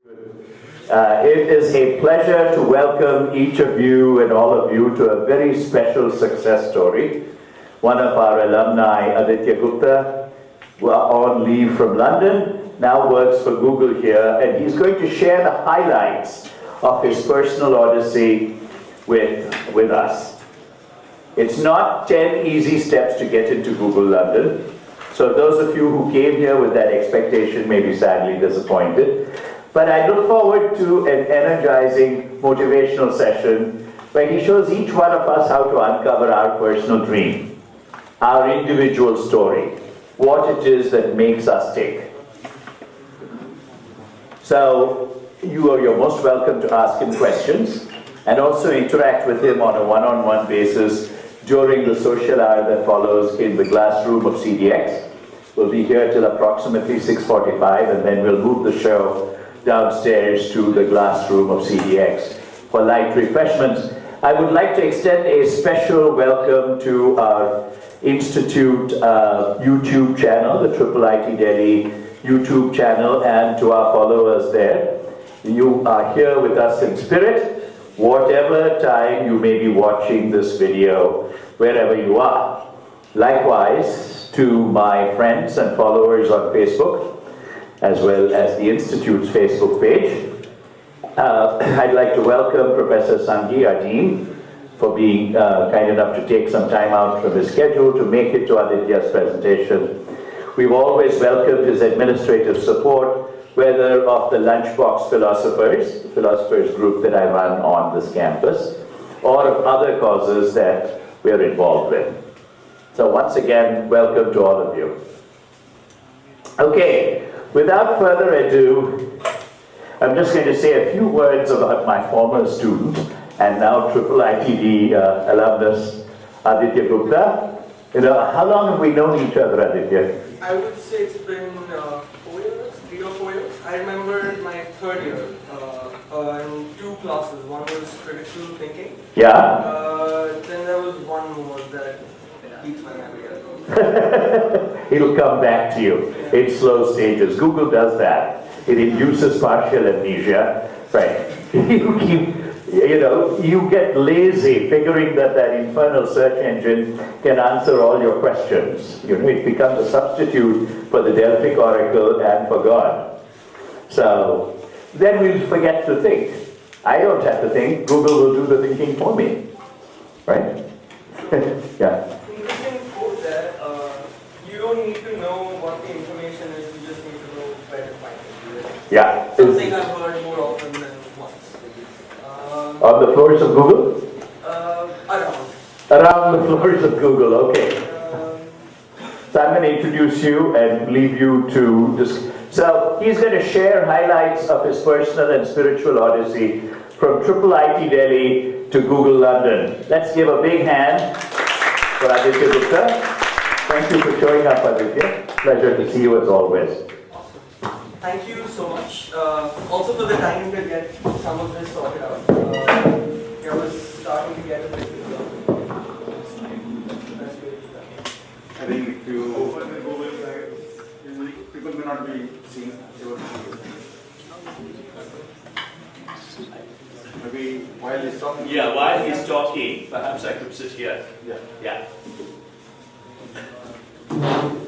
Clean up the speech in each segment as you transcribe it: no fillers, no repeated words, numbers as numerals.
It is a pleasure to welcome each of you and all of you to a very special success story. One of our alumni, Aditya Gupta, who are on leave from London, now works for Google here, and he's going to share the highlights of his personal odyssey with us. It's not 10 easy steps to get into Google London, so those of you who came here with that expectation may be sadly disappointed. But I look forward to an energizing motivational session where he shows each one of us how to uncover our personal dream, our individual story, what it is that makes us tick. So you're most welcome to ask him questions and also interact with him on a one-on-one basis during the social hour that follows in the glass room of CDX. We'll be here till approximately 6:45, and then we'll move the show downstairs to the glass room of CDX for light refreshments. I would like to extend a special welcome to our Institute YouTube channel, the IIIT-Delhi YouTube channel, and to our followers there. You are here with us in spirit, whatever time you may be watching this video, wherever you are. Likewise, to my friends and followers on Facebook, as well as the Institute's Facebook page. I'd like to welcome Professor Sangi, our Dean, for being kind enough to take some time out from his schedule to make it to Aditya's presentation. We've always welcomed his administrative support, whether of the Lunchbox philosophers group that I run on this campus, or of other causes that we're involved with. So once again, welcome to all of you. Okay. Without further ado, I'm just going to say a few words about my former student and now IIIT alumnus, Aditya Gupta. How long have we known each other, Aditya? I would say it's been 4 years, 3 or 4 years. I remember my third year in two classes. One was critical thinking. Yeah. Then there was one more that beats my memory. It'll come back to you in slow stages. Google does that. It induces partial amnesia. Right. You get lazy figuring that infernal search engine can answer all your questions. It becomes a substitute for the Delphic oracle and for God. So then we'll forget to think. I don't have to think. Google will do the thinking for me. Right? Yeah. You don't need to know what the information is, you just need to know where to find it. Yeah. Something I've heard more often than once. On the floors of Google? Around. Around the floors of Google, okay. So I'm going to introduce you and leave you to just. So he's going to share highlights of his personal and spiritual odyssey from IIIT-Delhi to Google London. Let's give a big hand for Aditya Gupta. Thank you for showing up, Aditya. Pleasure to see you as always. Awesome. Thank you so much. Also for the time to get some of this sorted out. I was starting to get a bit That's great. I think if you open the Google Drive, people may not be seeing able to see it. Maybe while he's talking. Yeah, while he's talking, perhaps I could sit here. Yeah.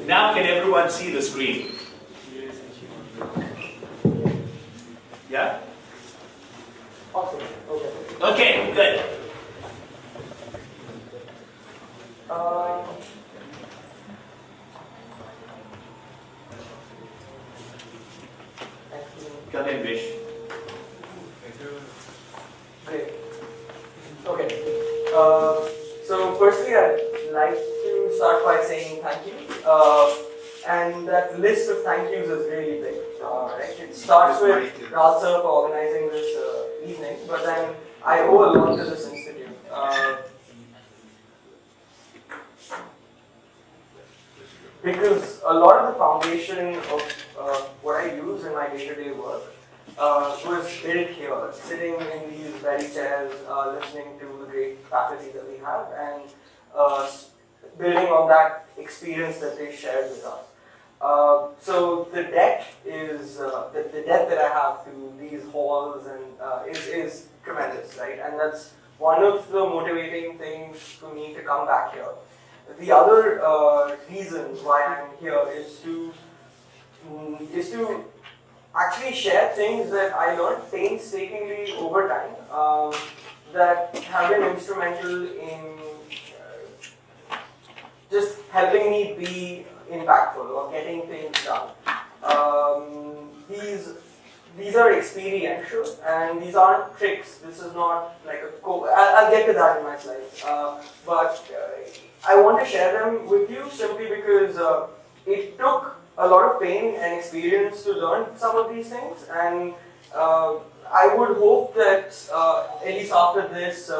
Now can everyone see the screen? Yeah? Awesome. Okay. Okay, good. Come in, Vish. Great. Okay. So firstly, I'd like to start by saying thank you. And that list of thank yous is really big. Right? It starts with Raj Ayyar for organizing this evening, but then I owe a lot to this institute. Because a lot of the foundation of what I use in my day-to-day work was built here, sitting in these very chairs, listening to the great faculty that we have, and building on that experience that they shared with us. So the debt is the debt that I have to these halls and is tremendous, right? And that's one of the motivating things for me to come back here. The other reason why I'm here is to actually share things that I learned painstakingly over time that have been instrumental in just helping me be impactful or getting things done. These are experiential and these aren't tricks. This is not like I'll get to that in my slides. But I want to share them with you simply because it took a lot of pain and experience to learn some of these things, and I would hope that at least after this,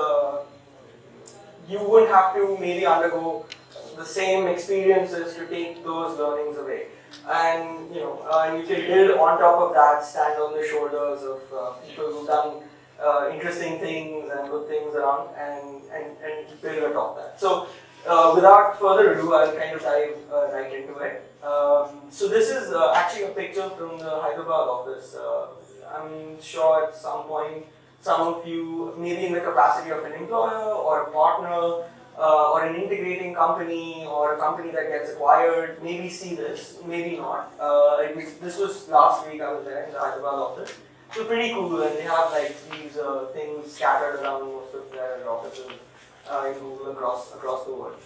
you wouldn't have to maybe undergo the same experiences to take those learnings away. And you can build on top of that, stand on the shoulders of people who've done interesting things and good things around, and build atop that. So without further ado, I'll kind of dive right into it. So this is actually a picture from the Hyderabad office. I'm sure at some point, some of you, maybe in the capacity of an employer or a partner, or an integrating company or a company that gets acquired, maybe see this, maybe not. This was last week I was there in the Hyderabad office. So pretty cool, and they have like these things scattered around most of their offices in Google across the world.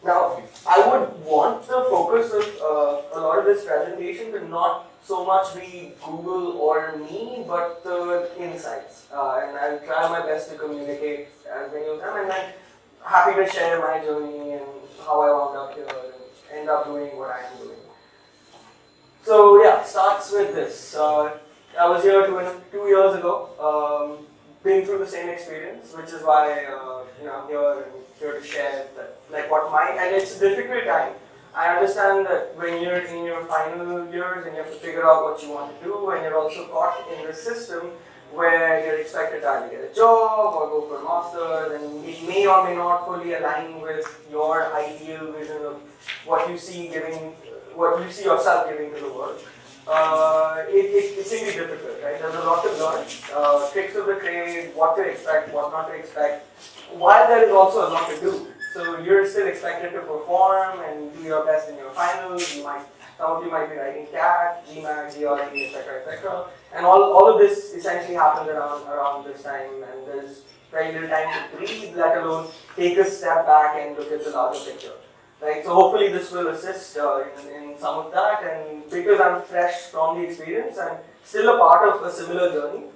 Now, I would want the focus of a lot of this presentation to not so much be Google or me, but the insights. And I'll try my best to communicate as many of them, and I'm happy to share my journey and how I wound up here and end up doing what I am doing. So yeah, it starts with this. I was here 2 years ago, been through the same experience, which is why I'm here to share that, like what and it's a difficult time. I understand that when you're in your final years and you have to figure out what you want to do, and you're also caught in the system where you're expected to either get a job or go for a master's, and it may or may not fully align with your ideal vision of what you see yourself giving to the world. It's really difficult, right? There's a lot to learn, tricks of the trade, what to expect, what not to expect, while there is also a lot to do. So you're still expected to perform and do your best in your finals. Some of you might be writing CAT, GMAT, GRE, etc. And all of this essentially happens around this time, and there's very little time to breathe, let alone take a step back and look at the larger picture. Right? So hopefully this will assist in some of that, and because I'm fresh from the experience and still a part of a similar journey,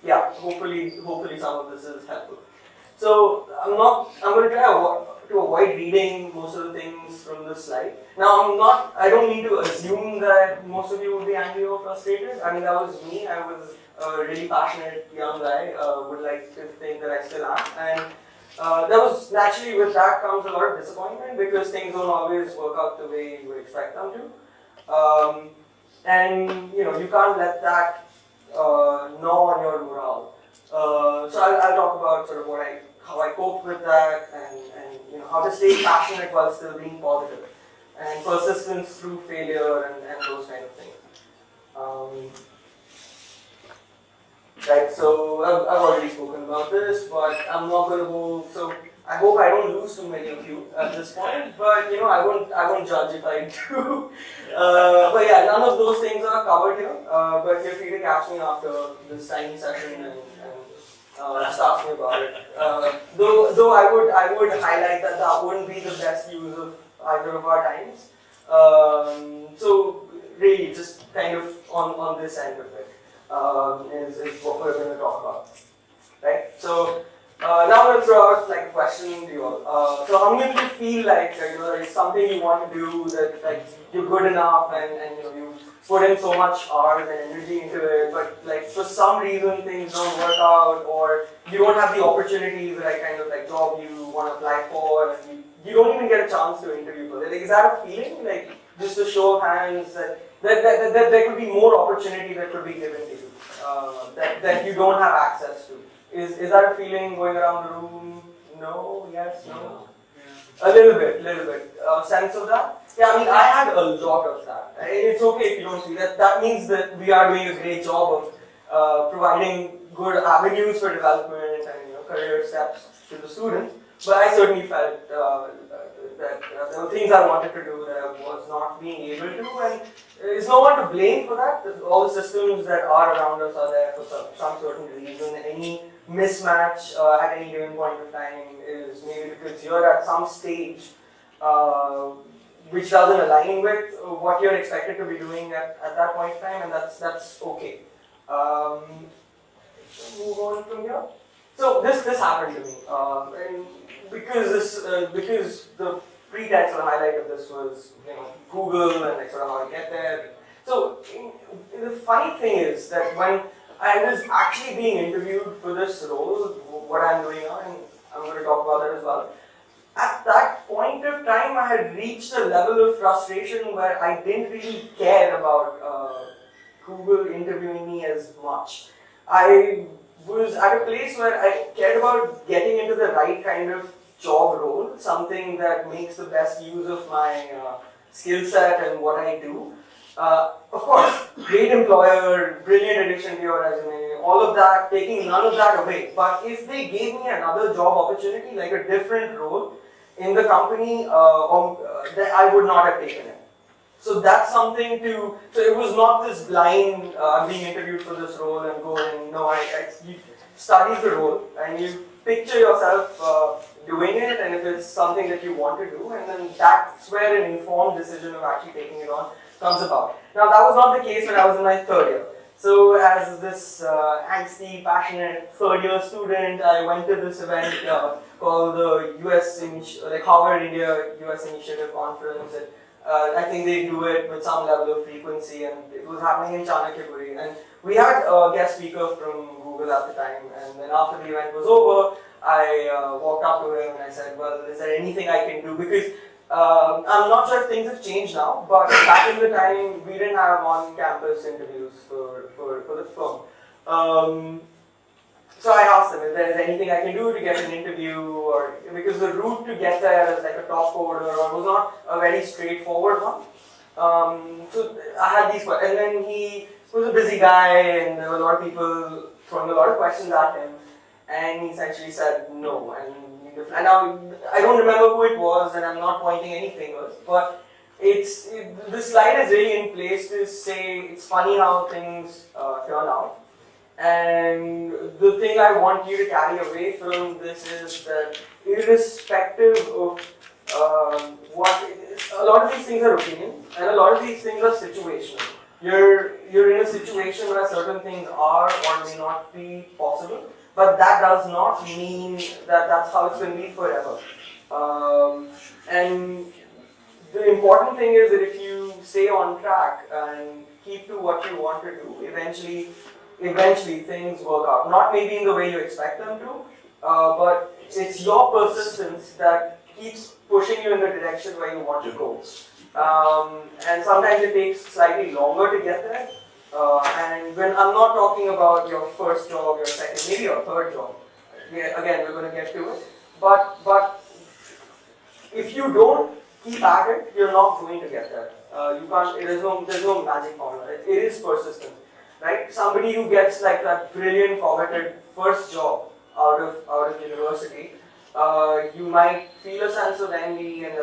hopefully some of this is helpful. So I'm going to try to avoid reading most of the things from this slide. Now I don't need to assume that most of you would be angry or frustrated. I mean, that was me. I was a really passionate young guy, would like to think that I still am. And that was naturally, with that comes a lot of disappointment because things don't always work out the way you would expect them to. And you can't let that gnaw on your morale. So I'll talk about sort of how I coped with that, and how to stay passionate while still being positive, and persistence through failure and those kind of things. Right, so I've already spoken about this, but I'm not going to go. So I hope I don't lose too many of you at this point, but I won't judge if I do. But yeah, none of those things are covered here. But feel free to catch me after this tiny session and just ask me about it. Though I would highlight that wouldn't be the best use of either of our times. So really, just kind of on this end of it is what we're going to talk about, right? So now I'm going to throw out like a question to you all. So how many of you feel like it's something you want to do, that like you're good enough and you put in so much hours and energy into it, but like for some reason things don't work out, or you don't have the opportunities that I kind of like job you want to apply for, and you don't even get a chance to interview for it. Like, is that a feeling, like just a show of hands, that there could be more opportunity that could be given to you, that you don't have access to? Is that a feeling going around the room? No? Yes? No? A little bit. Sense of that? Yeah, I mean, I had a lot of that. And it's okay if you don't see that. That means that we are doing a great job of providing good avenues for development and career steps to the students. But I certainly felt that there were things I wanted to do that I was not being able to, and there's no one to blame for that. All the systems that are around us are there for some certain reason. Any mismatch at any given point of time is maybe because you're at some stage which doesn't align with what you're expected to be doing at that point in time, and that's okay. Move on from here. So this happened to me, and because the pretext or highlight of this was Google and like sort of how to get there. So the funny thing is that when I was actually being interviewed for this role, what I'm doing now, and I'm going to talk about that as well. At that point of time, I had reached a level of frustration where I didn't really care about Google interviewing me as much. I was at a place where I cared about getting into the right kind of job role, something that makes the best use of my skill set and what I do. Of course, great employer, brilliant addition to your resume, all of that, taking none of that away. But if they gave me another job opportunity, like a different role in the company, then I would not have taken it. So that's something to, so it was not this blind, being interviewed for this role and go and, no, you study the role and you picture yourself doing it, and if it's something that you want to do, and then that's where an informed decision of actually taking it on comes about. Now that was not the case when I was in my third year. So as this angsty, passionate third year student, I went to this event called the Harvard India US Initiative Conference. And, I think they do it with some level of frequency, and it was happening in Chanakyapuri. And we had a guest speaker from Google at the time, and then after the event was over, I walked up to him and I said, well, is there anything I can do? Because I'm not sure if things have changed now, but back in the time, we didn't have on-campus interviews for the firm. So I asked him if there is anything I can do to get an interview, or because the route to get there as like a top coder was not a very straightforward one. So I had these questions, and then he was a busy guy, and there were a lot of people throwing a lot of questions at him, and he essentially said no. And now I don't remember who it was, and I'm not pointing any fingers, but the slide is really in place to say it's funny how things turn out. And the thing I want you to carry away from this is that irrespective of a lot of these things are opinions, and a lot of these things are situational. You're in a situation where certain things are or may not be possible, but that does not mean that that's how it's going to be forever. And the important thing is that if you stay on track and keep to what you want to do, eventually things work out. Not maybe in the way you expect them to, but it's your persistence that keeps pushing you in the direction where you want to go. And sometimes it takes slightly longer to get there. And when I'm not talking about your first job, your second, maybe your third job. Again, we're going to get to it. But if you don't keep at it, you're not going to get there. You can't. There's no magic formula. It is persistence. Right? Somebody who gets like that brilliant, coveted first job out of university, you might feel a sense of envy and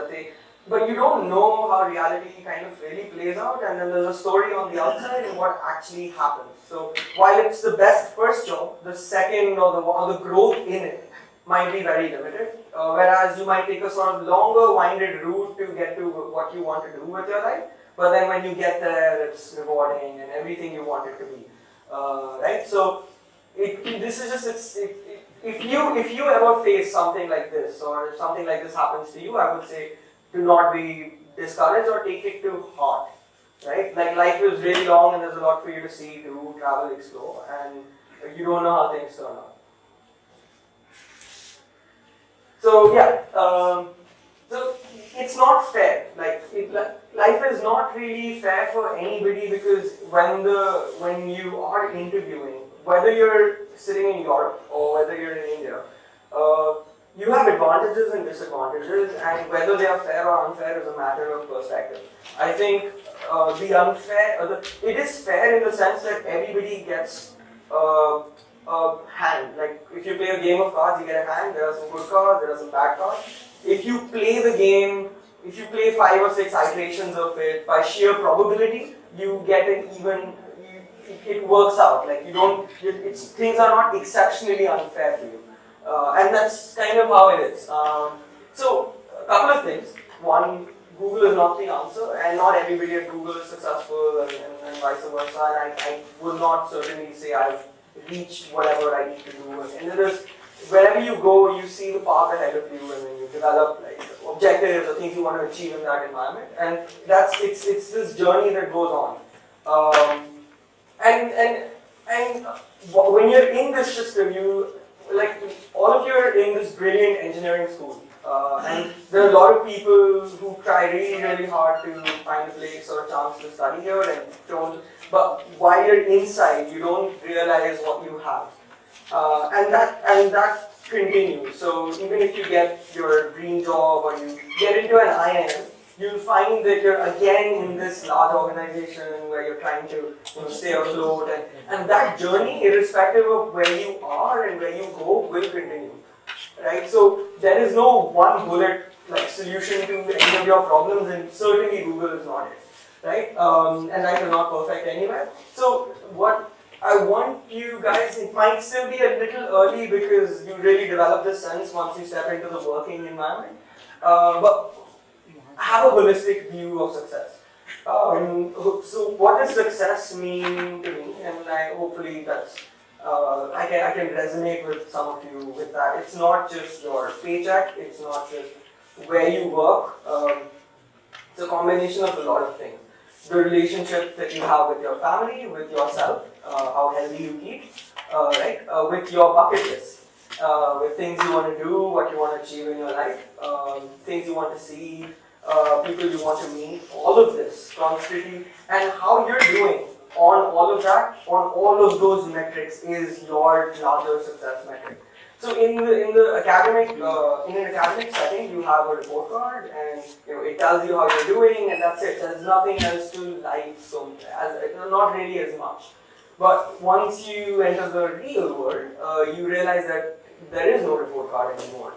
but you don't know how reality kind of really plays out, and then there's a story on the outside and what actually happens. So while it's the best first job, the second or the growth in it might be very limited, whereas you might take a sort of longer, winded route to get to what you want to do with your life. But then when you get there, it's rewarding and everything you want it to be, right? So this is just if you ever face something like this, or if something like this happens to you, I would say do not be discouraged or take it to heart, right? Like life is really long and there's a lot for you to see, do, travel, explore, and you don't know how things turn out. So yeah. So it's not fair. Life is not really fair for anybody, because when you are interviewing, whether you're sitting in Europe or whether you're in India, you have advantages and disadvantages privileges, and whether they are fair or unfair is a matter of perspective. I think it is fair in the sense that everybody gets a hand. Like if you play a game of cards, you get a hand. There are some good cards, there are some bad cards. If you play the game, if you play 5 or 6 iterations of it, by sheer probability, you get an even. It works out. Like things are not exceptionally unfair to you, and that's kind of how it is. So a couple of things. One, Google is not the answer, and not everybody at Google is successful, and vice versa. And I would not certainly say I've reached whatever I need to do. And there is, wherever you go, you see the path ahead of you, and then you develop like objectives or things you want to achieve in that environment. And it's this journey that goes on. And when you're in this system, all of you are in this brilliant engineering school. And there are a lot of people who try really, really hard to find a place or a chance to study here and don't. But while you're inside, you don't realize what you have, and that continues. So even if you get your dream job or you get into an IIM, you'll find that you're again in this large organization where you're trying to stay afloat, and that journey, irrespective of where you are and where you go, will continue. Right? So there is no one bullet solution to any of your problems, and certainly Google is not it. Right? And life is not perfect anywhere. So what I want you guys, it might still be a little early because you really develop this sense once you step into the working environment. But have a holistic view of success. So what does success mean to me? And hopefully that's I can resonate with some of you with that. It's not just your paycheck. It's not just where you work. It's a combination of a lot of things. The relationship that you have with your family, with yourself, how healthy you keep, right? With your bucket list, with things you want to do, what you want to achieve in your life, things you want to see, people you want to meet, all of this constantly, and how you're doing on all of that, on all of those metrics is your larger success metric. So in an academic setting, you have a report card, and it tells you how you're doing, and that's it. There's nothing else to life, so not really as much. But once you enter the real world, you realize that there is no report card anymore.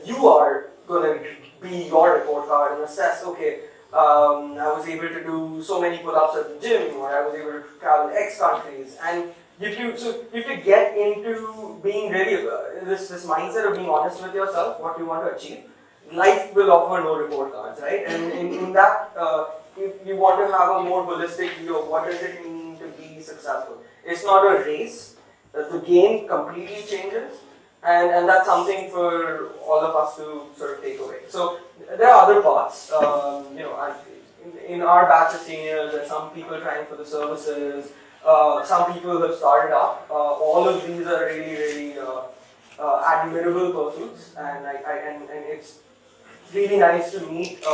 You are going to be your report card and assess, okay, I was able to do so many pull-ups at the gym, or I was able to travel X countries, and you have to get into being really this mindset of being honest with yourself, what you want to achieve. Life will offer no report cards, right? And in that, you want to have a more holistic view of what does it mean to be successful. It's not a race. The game completely changes. And that's something for all of us to sort of take away. So there are other parts. In our batch of seniors, there are some people trying for the services. Some people have started up. All of these are really, really admirable pursuits, and it's really nice to meet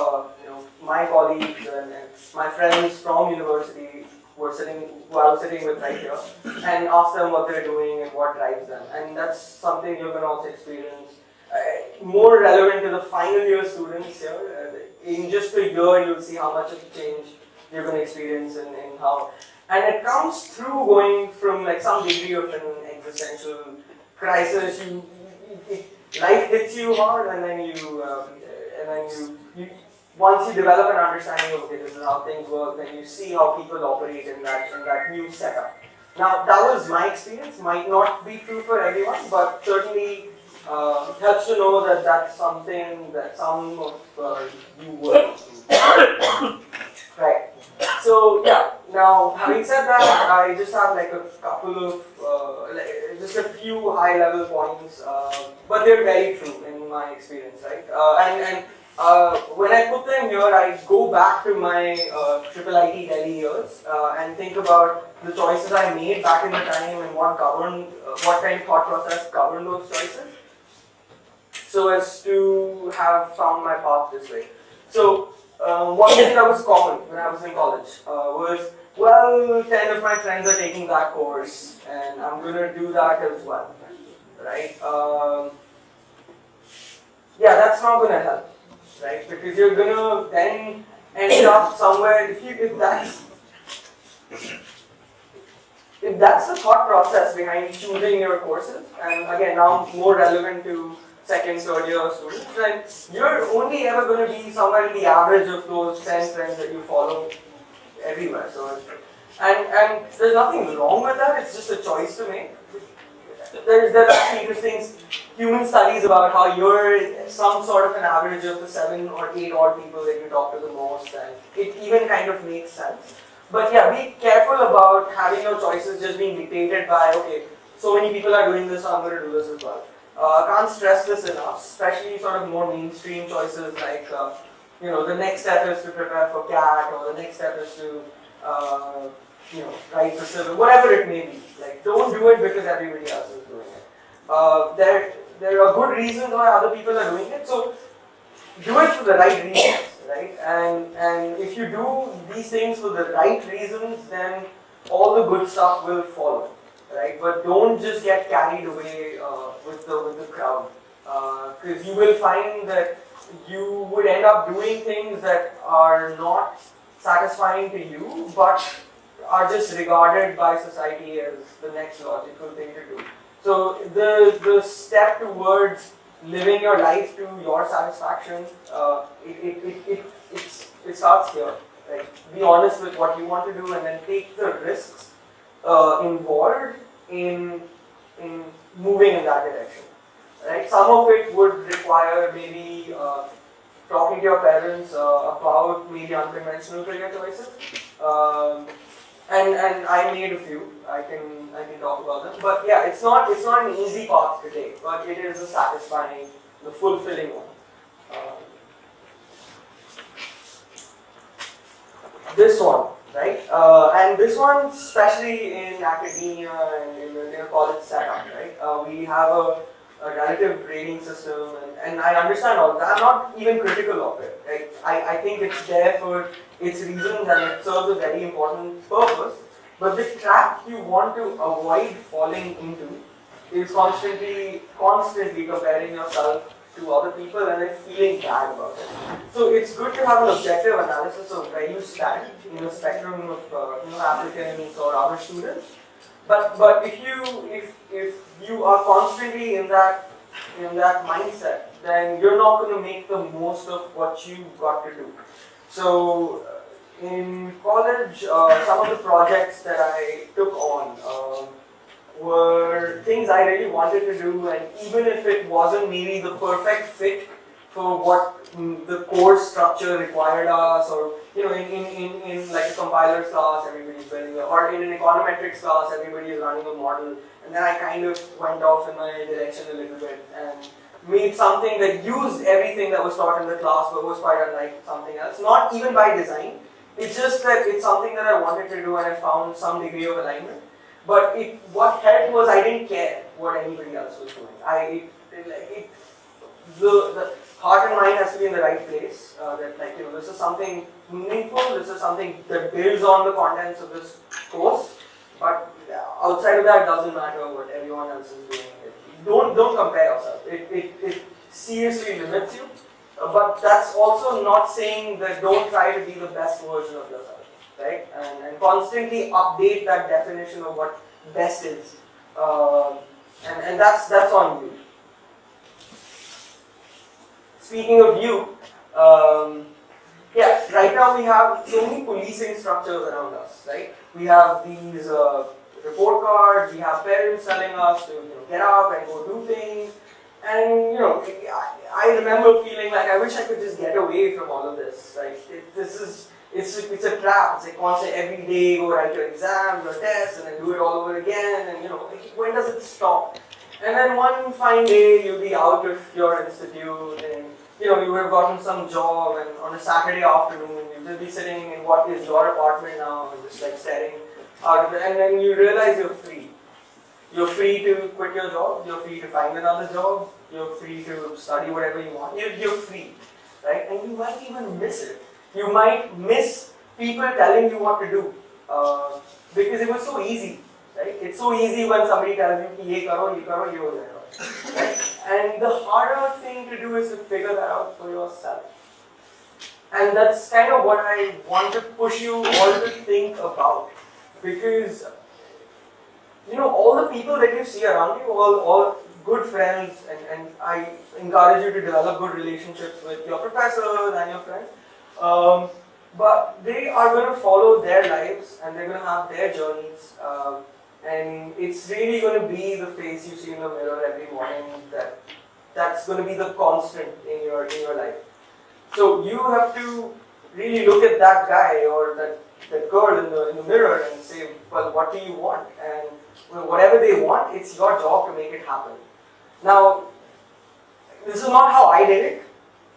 my colleagues and my friends from university who I was sitting with right here, and ask them what they're doing and what drives them. And that's something you're going to also experience. More relevant to the final year students here. In just a year, you'll see how much of a change you're going to experience and how. And it comes through going from some degree of an existential crisis. Life hits you hard, and then you once you develop an understanding of, okay, this is how things work, then you see how people operate in that new setup. Now, that was my experience. Might not be true for everyone, but certainly helps to know that that's something that some of you work through. Right. So, yeah. Now, having said that, I just have a couple of, just a few high-level points, but they're very true in my experience, right? When I put them here, I go back to my IIIT-Delhi years and think about the choices I made back in the time and what kind of thought process governed those choices, so as to have found my path this way. So one thing that was common when I was in college was, well, 10 of my friends are taking that course, and I'm going to do that as well, right? Yeah, that's not going to help. right? Because you're gonna then end up somewhere, if that's the thought process behind choosing your courses, and again now more relevant to second, third year students, then you're only ever going to be somewhere in the average of those 10 friends that you follow everywhere. So, and there's nothing wrong with that, it's just a choice to make. There are actually interesting human studies about how you're some sort of an average of the 7 or 8 odd people that you talk to the most, and it even kind of makes sense. But yeah, be careful about having your choices just being dictated by, okay, so many people are doing this, so I'm going to do this as well. Can't stress this enough, especially sort of more mainstream choices like, the next step is to prepare for CAT, or the next step is to, write for civil, whatever it may be. Like, don't do it because everybody else is doing it. There are good reasons why other people are doing it, so do it for the right reasons, right? And if you do these things for the right reasons, then all the good stuff will follow, right? But don't just get carried away with the crowd, because you will find that you would end up doing things that are not satisfying to you, but are just regarded by society as the next logical thing to do. So the step towards living your life to your satisfaction, it starts here. Like, be honest with what you want to do, and then take the risks involved in moving in that direction. Right? Some of it would require maybe talking to your parents about maybe unconventional career choices. And I made a few. I can talk about them. But yeah, it's not an easy path to take, but it is a satisfying, the fulfilling one. This one, right? And this one, especially in academia and in the college setup, right? We have a relative grading system, and I understand all that. I'm not even critical of it. Right? I think it's there for its reasons, and it serves a very important purpose. But the trap you want to avoid falling into is constantly comparing yourself to other people and then feeling bad about it. So it's good to have an objective analysis of where you stand in the spectrum of applicants or other students. But if you are constantly in that mindset, then you're not going to make the most of what you've got to do. So in college, some of the projects that I took on were things I really wanted to do, and even if it wasn't maybe the perfect fit for what the course structure required us, or in like a compiler's class, everybody's building or in an econometrics class, everybody is running a model, and then I kind of went off in my direction a little bit and made something that used everything that was taught in the class but was quite unlike something else, not even by design. It's just that it's something that I wanted to do and I found some degree of alignment. But what helped was I didn't care what anybody else was doing. The heart and mind has to be in the right place. This is something meaningful. This is something that builds on the contents of this course. But outside of that, it doesn't matter what everyone else is doing. Don't compare yourself. It seriously limits you. But that's also not saying that don't try to be the best version of yourself, right? And constantly update that definition of what best is. And that's on you. Speaking of you, right now we have so many policing structures around us, right? We have these report cards, we have parents telling us to get up and go do things. And I remember feeling like I wish I could just get away from all of this. Like it's a trap. It's like constant every day go write your exams or tests and then do it all over again. And when does it stop? And then one fine day you'll be out of your institute and you would have gotten some job, and on a Saturday afternoon you'll just be sitting in what is your apartment now and just like staring out of it, and then you realize you're free. You're free to quit your job, you're free to find another job, you're free to study whatever you want, you're free, right? And you might even miss it. You might miss people telling you what to do, because it was so easy, right? It's so easy when somebody tells you, ye karo, ye karo, ye ho jayega, right? And the harder thing to do is to figure that out for yourself. And that's kind of what I want to push you all to think about. Because, all the people that you see around you, all good friends, and I encourage you to develop good relationships with your professors and your friends. But they are going to follow their lives and they're going to have their journeys. And it's really going to be the face you see in the mirror every morning that's going to be the constant in your life. So you have to really look at that guy or that girl in the mirror and say, well, what do you want? And whatever they want, it's your job to make it happen. Now, this is not how I did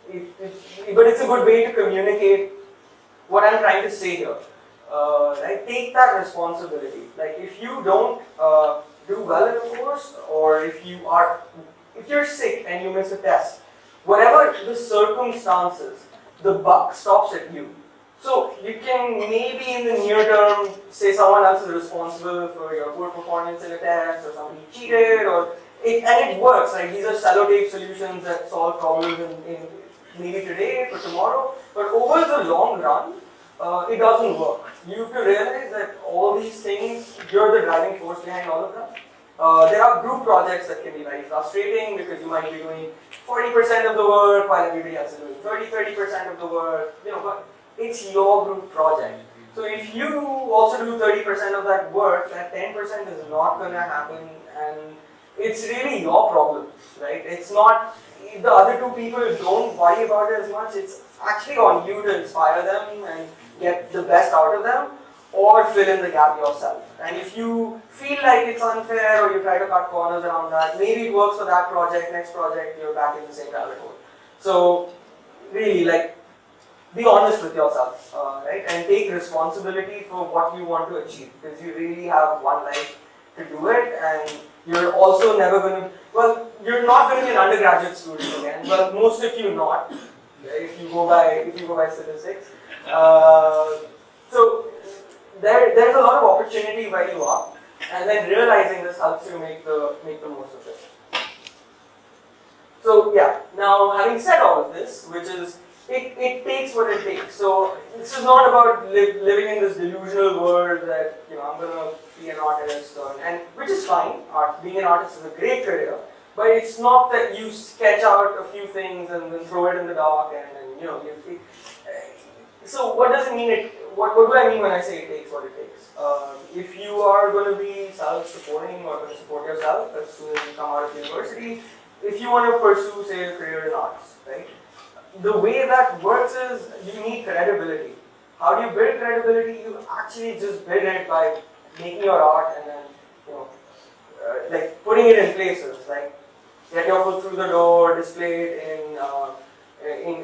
it, but it's a good way to communicate what I'm trying to say here. Right? Take that responsibility. Like if you don't do well in a course, or if you're sick and you miss a test, whatever the circumstances, the buck stops at you. So you can maybe in the near term say someone else is responsible for your poor performance in a test, or somebody cheated, and it works. Like these are sellotape solutions that solve problems in maybe today, for tomorrow. But over the long run, it doesn't work. You have to realize that all these things, you're the driving force behind all of them. There are group projects that can be very frustrating because you might be doing 40% of the work while everybody else is doing 30% of the work. But it's your group project. So if you also do 30% of that work, that 10% is not going to happen, and it's really your problem, right? It's not, the other two people don't worry about it as much. It's actually on you to inspire them and get the best out of them, or fill in the gap yourself. And if you feel like it's unfair, or you try to cut corners around that, maybe it works for that project, next project, you're back in the same rabbit hole. So really, be honest with yourself, right? And take responsibility for what you want to achieve, because you really have one life to do it, and you're also never going to, you're not going to be an undergraduate student again. Well, most of you not, if you go by statistics. So there's a lot of opportunity where you are, and then realizing this helps you make the most of it. So yeah, now having said all of this, which is it takes what it takes. So this is not about living in this delusional world that I'm gonna be an artist, and which is fine. Being an artist is a great career, but it's not that you sketch out a few things and then throw it in the dark and so what does it mean? What do I mean when I say it takes what it takes? If you are going to be self-supporting or going to support yourself as soon as you come out of university, if you want to pursue, say, a career in arts, right? The way that works is you need credibility. How do you build credibility? You actually just build it by making your art and then putting it in places, like get your foot through the door, display it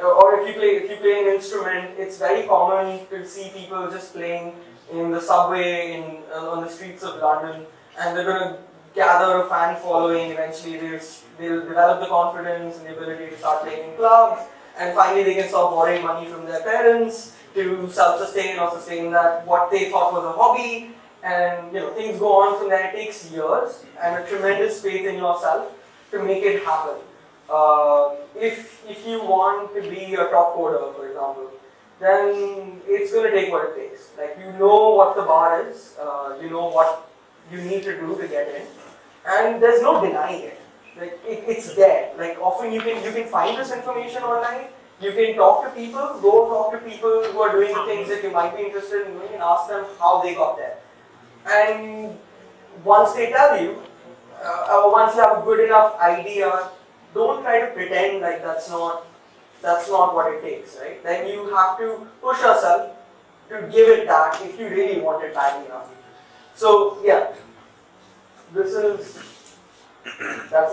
or if you play an instrument, it's very common to see people just playing in the subway, on the streets of London, and they're going to gather a fan following. Eventually, they'll develop the confidence and the ability to start playing in clubs, and finally they can stop borrowing money from their parents to self-sustain or sustain that what they thought was a hobby, and things go on from there. It takes years and a tremendous faith in yourself to make it happen. If you want to be a top coder, for example, then it's going to take what it takes. Like what the bar is, what you need to do to get in, and there's no denying it. Like it's there. Like often you can find this information online. You can talk to people, go talk to people who are doing things that you might be interested in doing, and ask them how they got there. And once they tell you, or once you have a good enough idea, don't try to pretend like that's not what it takes, right? Then you have to push yourself to give it that if you really want it badly enough. So yeah, that's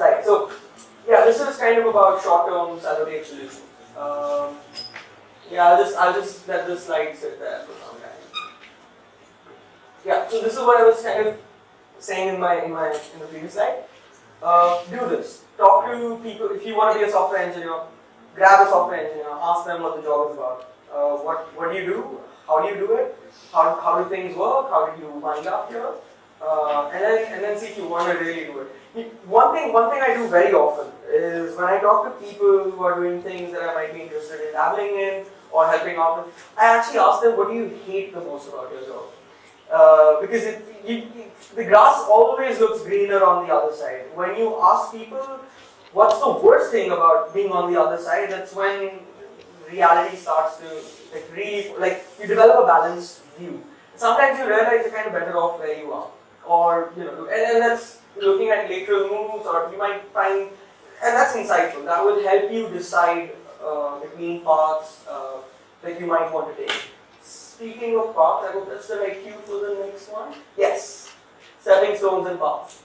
right. So yeah, this is kind of about short-term sellotape solutions. I'll just let this slide sit there for some time. Yeah, so this is what I was kind of saying in the previous slide. Do this. Talk to people. If you want to be a software engineer, grab a software engineer, ask them what the job is about. What do you do? How do you do it? How do things work? How did you wind up here? And then see if you want to really do it. One thing I do very often is when I talk to people who are doing things that I might be interested in dabbling in, or helping out with, I actually ask them, what do you hate the most about your job? Because the grass always looks greener on the other side. When you ask people, what's the worst thing about being on the other side, that's when reality starts to you develop a balanced view. Sometimes you realize you're kind of better off where you are, or and that's looking at lateral moves, or you might find, and that's insightful. That will help you decide between paths that you might want to take. Speaking of paths, I hope that's the right cue for the next one. Yes, stepping stones and paths.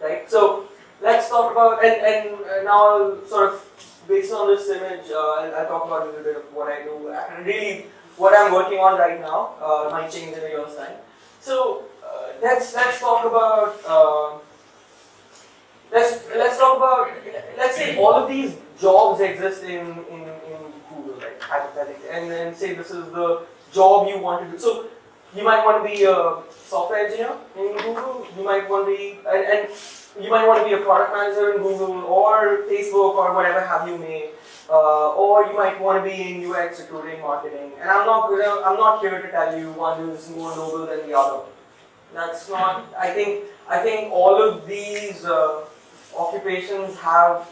Right. So let's talk about and now I'll sort of, based on this image, I'll talk about a little bit of what I do. Really, what I'm working on right now might change in a year's time. So let's talk about let's say all of these jobs exist in Google, right? Hypothetically, and then say this is the job you want to do. So you might want to be a software engineer in Google. You might want to be and you might want to be a product manager in Google or Facebook or whatever have you may, or you might want to be in UX, recruiting, marketing. And I'm not here to tell you one is more noble than the other. That's not. I think all of these occupations have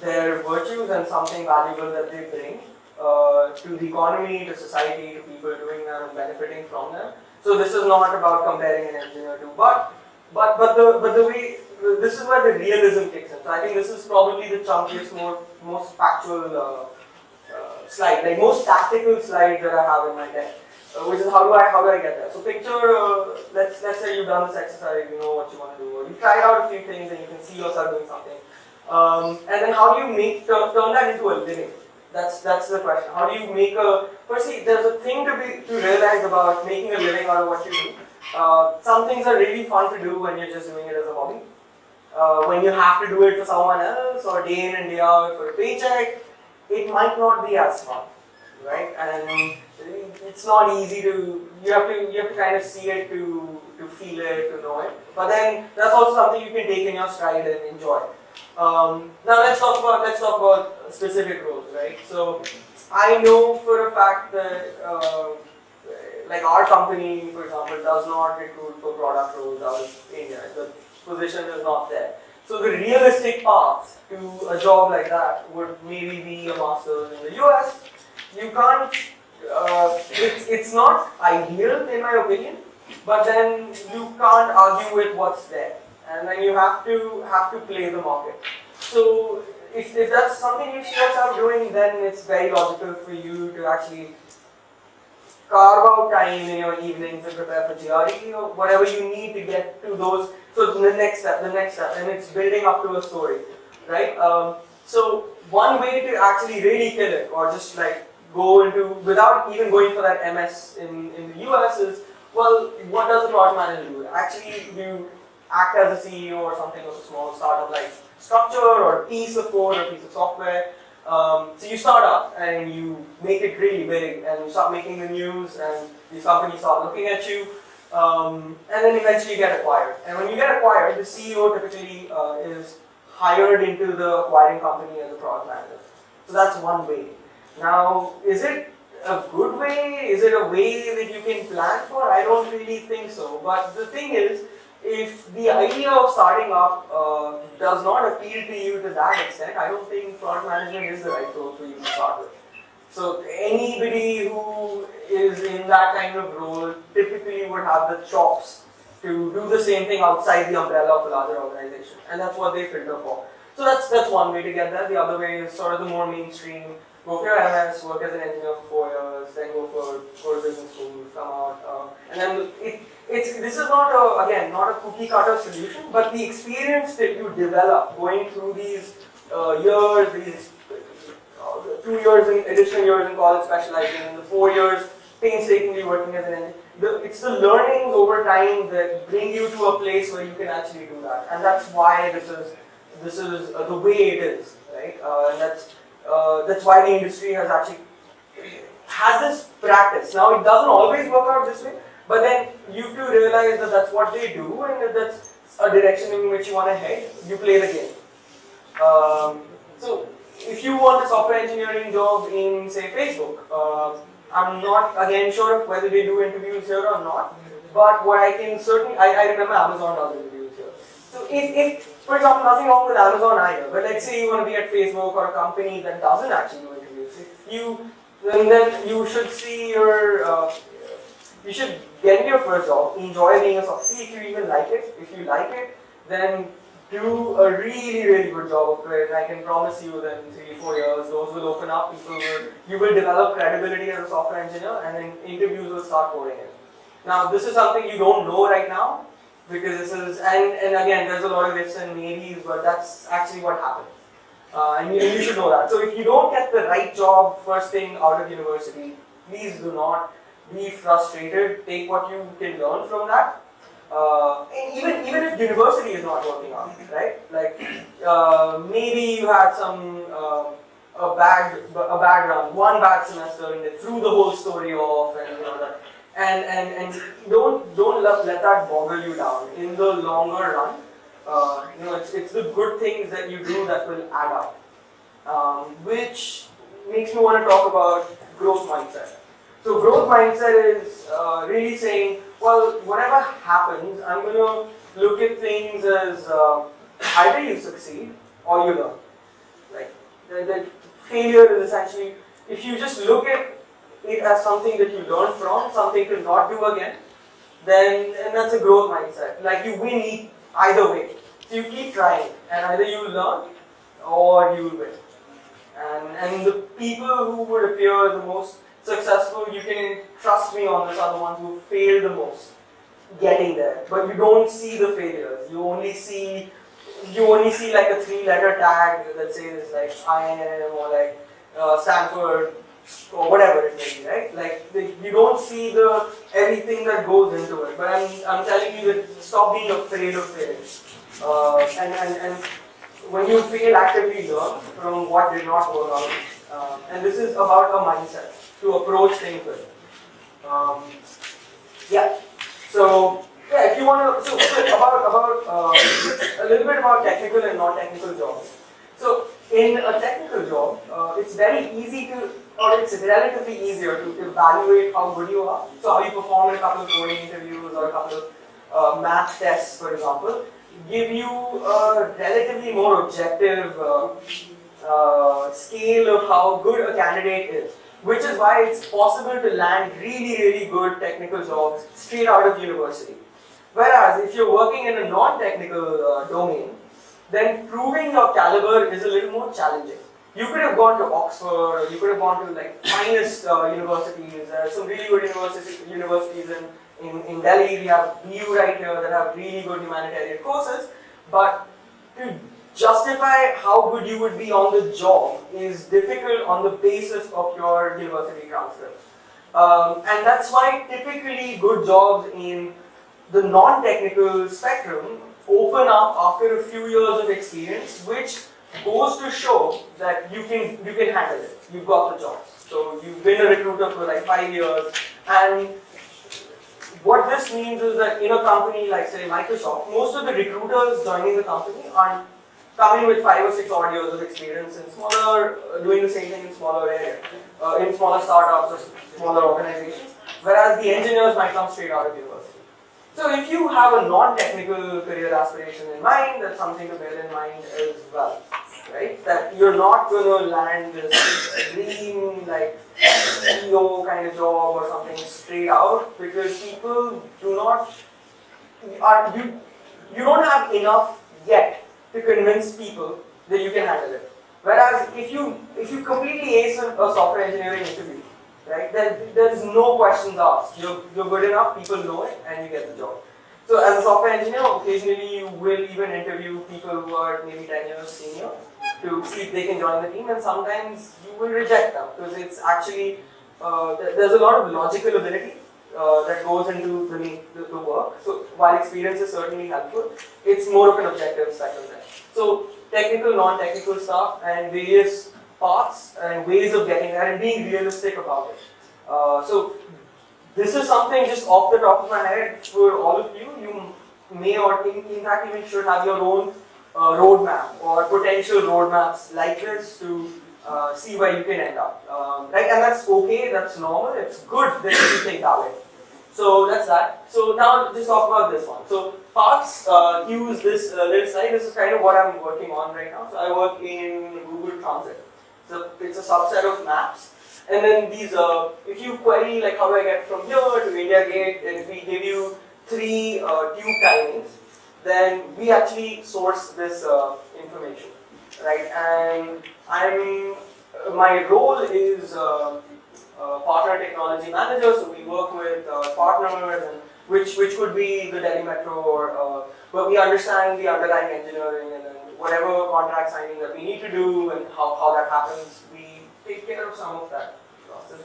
their virtues and something valuable that they bring to the economy, to society, to people doing them and benefiting from them. So this is not about comparing an engineer to, but the way. This is where the realism kicks in. So I think this is probably the chunkiest, most factual slide, like most tactical slide that I have in my deck, which is how do I get there? So picture, let's say you've done this exercise, you know what you want to do, or you've tried out a few things and you can see yourself doing something, and then how do you turn that into a living? That's the question. How do you make firstly, there's a thing to realize about making a living out of what you do. Some things are really fun to do when you're just doing it as a hobby. When you have to do it for someone else or day in and day out for a paycheck, it might not be as fun, right? And it's not easy to. You have to kind of see it to feel it, to know it. But then that's also something you can take in your stride and enjoy. Now let's talk about specific roles, right? So I know for a fact that like our company, for example, does not recruit for product roles out of India. The position is not there. So the realistic path to a job like that would maybe be a master's in the US. You can't. It's not ideal in my opinion, but then you can't argue with what's there, and then you have to play the market. So if that's something you see yourself doing, then it's very logical for you to actually carve out time in your evenings and prepare for GRE or whatever you need to get to those. So the next step, and it's building up to a story, right? So one way to actually really kill it, or just like go into without even going for that MS in the US is, well, what does a product manager do? Actually, you act as a CEO or something of a small startup like structure or a piece of code or a piece of software. So you start up and you make it really big and you start making the news and these companies start looking at you, and then eventually you get acquired. And when you get acquired, the CEO typically is hired into the acquiring company as a product manager. So that's one way. Now, is it a good way? Is it a way that you can plan for? I don't really think so. But the thing is, if the idea of starting up does not appeal to you to that extent, I don't think product management is the right role for you to start with. So anybody who is in that kind of role typically would have the chops to do the same thing outside the umbrella of a larger organization, and that's what they filter for. So that's one way to get there. The other way is sort of the more mainstream. Go for your MS, work as an engineer for 4 years, then go to business school, come out, and then this is not not a cookie cutter solution, but the experience that you develop going through these years, these 2 years in additional years in college specializing, and the 4 years painstakingly working as an engineer. It's the learnings over time that bring you to a place where you can actually do that, and that's why this is the way it is, right? And that's why the industry has this practice. Now it doesn't always work out this way, but then you have to realize that that's what they do, and that that's a direction in which you want to head. You play the game. So if you want a software engineering job in, say, Facebook, I'm not again sure of whether they do interviews here or not, but what I can certainly, I remember Amazon does interviews here. So if, for example, nothing wrong with Amazon either, but let's say you want to be at Facebook or a company that doesn't actually do interviews, then you should see you should get your first job, enjoy being a software, see if you even like it. If you like it, then do a really, really good job of it. I can promise you that in 3-4 years, doors will open up, you will develop credibility as a software engineer, and then interviews will start pouring in. Now, this is something you don't know right now, because this is, and again, there's a lot of ifs and maybes, but that's actually what happens. And you should know that. So if you don't get the right job first thing out of university, please do not be frustrated. Take what you can learn from that. And even if university is not working out, right? Like maybe you had a bad run, one bad semester, and they threw the whole story off, and you know that. And don't let that boggle you down. In the longer run, it's the good things that you do that will add up. Which makes me want to talk about growth mindset. So growth mindset is really saying, well, whatever happens, I'm going to look at things as either you succeed or you learn. Like the failure is essentially, if you just look at it as something that you learn from, something to not do again, then that's a growth mindset. Like you win either way. So you keep trying, and either you will learn or you will win. And the people who would appear the most successful, you can trust me on this, are the ones who fail the most getting there. But you don't see the failures. You only see like a 3-letter tag that says like IIM or like Stanford or whatever it may be, right? Like you don't see everything that goes into it. But I'm telling you that stop being afraid of failing. And when you fail, actively learn from what did not work out. And this is about a mindset to approach things with. If you want to, about a little bit about technical and non-technical jobs. So in a technical job, it's very easy to, or it's relatively easier to evaluate how good you are. So how you perform in a couple of coding interviews or a couple of math tests, for example, give you a relatively more objective scale of how good a candidate is. Which is why it's possible to land really, really good technical jobs straight out of university. Whereas if you're working in a non-technical domain, then proving your caliber is a little more challenging. You could have gone to Oxford, or you could have gone to like finest universities. There are some really good universities in Delhi. We have BU right here that have really good humanitarian courses. But to justify how good you would be on the job is difficult on the basis of your university transcript. And that's why typically good jobs in the non-technical spectrum open up after a few years of experience, which goes to show that you can handle it. You've got the job. So you've been a recruiter for like 5 years, and what this means is that in a company like say Microsoft, most of the recruiters joining the company aren't coming with 5 or 6 odd years of experience in smaller, doing the same thing in smaller areas, in smaller startups or smaller organizations, whereas the engineers might come straight out of university. So if you have a non-technical career aspiration in mind, that's something to bear in mind as well, right? That you're not going to land this dream like CEO kind of job or something straight out, because people do not, you don't have enough yet to convince people that you can handle it. Whereas if you completely ace a software engineering interview, right, then there's no questions asked. You're good enough, people know it, and you get the job. So as a software engineer, occasionally you will even interview people who are maybe 10 years senior to see if they can join the team, and sometimes you will reject them because it's actually, there's a lot of logical ability that goes into the work. So while experience is certainly helpful, it's more of an objective spectrum there. So technical, non-technical stuff, and various paths and ways of getting there, and being realistic about it. So this is something just off the top of my head for all of you. You may or in fact even should have your own roadmap or potential roadmaps like this to see where you can end up. Right, and that's okay, that's normal, it's good that you think that way. So that's that. So now just talk about this one. So parts use this little slide. This is kind of what I'm working on right now. So I work in Google Transit. So it's a subset of maps. And then these, if you query like how do I get from here to India Gate, and if we give you 3 tube timings, then we actually source this information, right? And my role is partner technology manager, so we work with partners, and which could be the Delhi Metro, or but we understand the underlying engineering and then whatever contract signing that we need to do and how that happens, we take care of some of that process.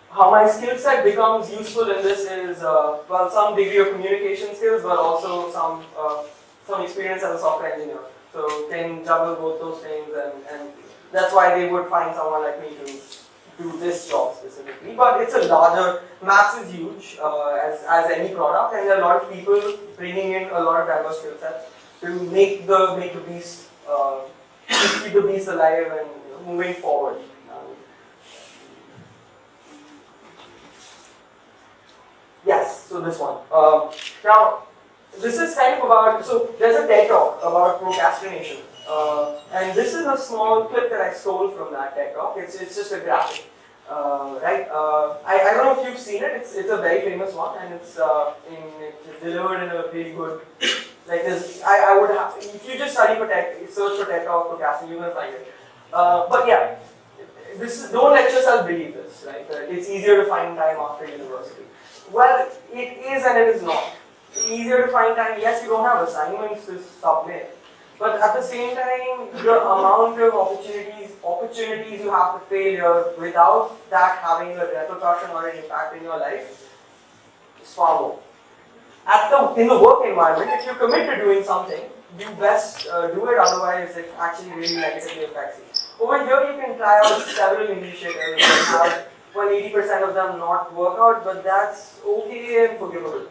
How my skill set becomes useful in this is, well, some degree of communication skills, but also some experience as a software engineer. So can juggle both those things, and that's why they would find someone like me to do this job specifically. But it's a larger, Maps is huge as any product, and there are a lot of people bringing in a lot of diverse skill sets to make the beast, keep the beast alive and moving forward. Yes, so this one. Now, this is kind of about, so there's a TED talk about procrastination. And this is a small clip that I stole from that TED talk. It's just a graphic. Right? I don't know if you've seen it. It's a very famous one, and it's delivered in a really good, like this. I would have, if you just study for TED, search for TED talk procrastination, you're gonna find it. But yeah, don't let yourself believe this, right? It's easier to find time after university. Well, it is and it is not. It's easier to find time. Yes, you don't have assignments to submit, but at the same time, the amount of opportunities you have to failure without that having a repercussion or an impact in your life is far more. In the work environment, if you commit to doing something, you best do it, otherwise it actually really negatively affects you. Over here, you can try out several initiatives and have 80% of them not work out, but that's okay and forgivable.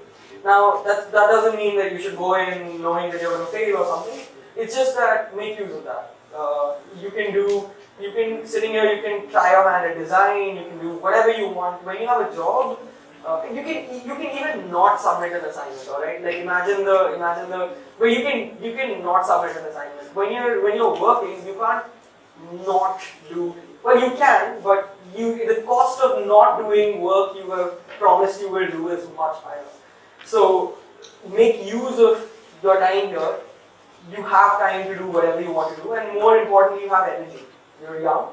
Now, that doesn't mean that you should go in knowing that you're going to fail or something. It's just that make use of that. Sitting here, you can try your hand at design, you can do whatever you want. When you have a job, you can even not submit an assignment, alright? Like imagine but you can not submit an assignment. When you're working, you can't not do, well you can, but the cost of not doing work you have promised you will do is much higher. So make use of your time here. You have time to do whatever you want to do, and more importantly, you have energy. You're young.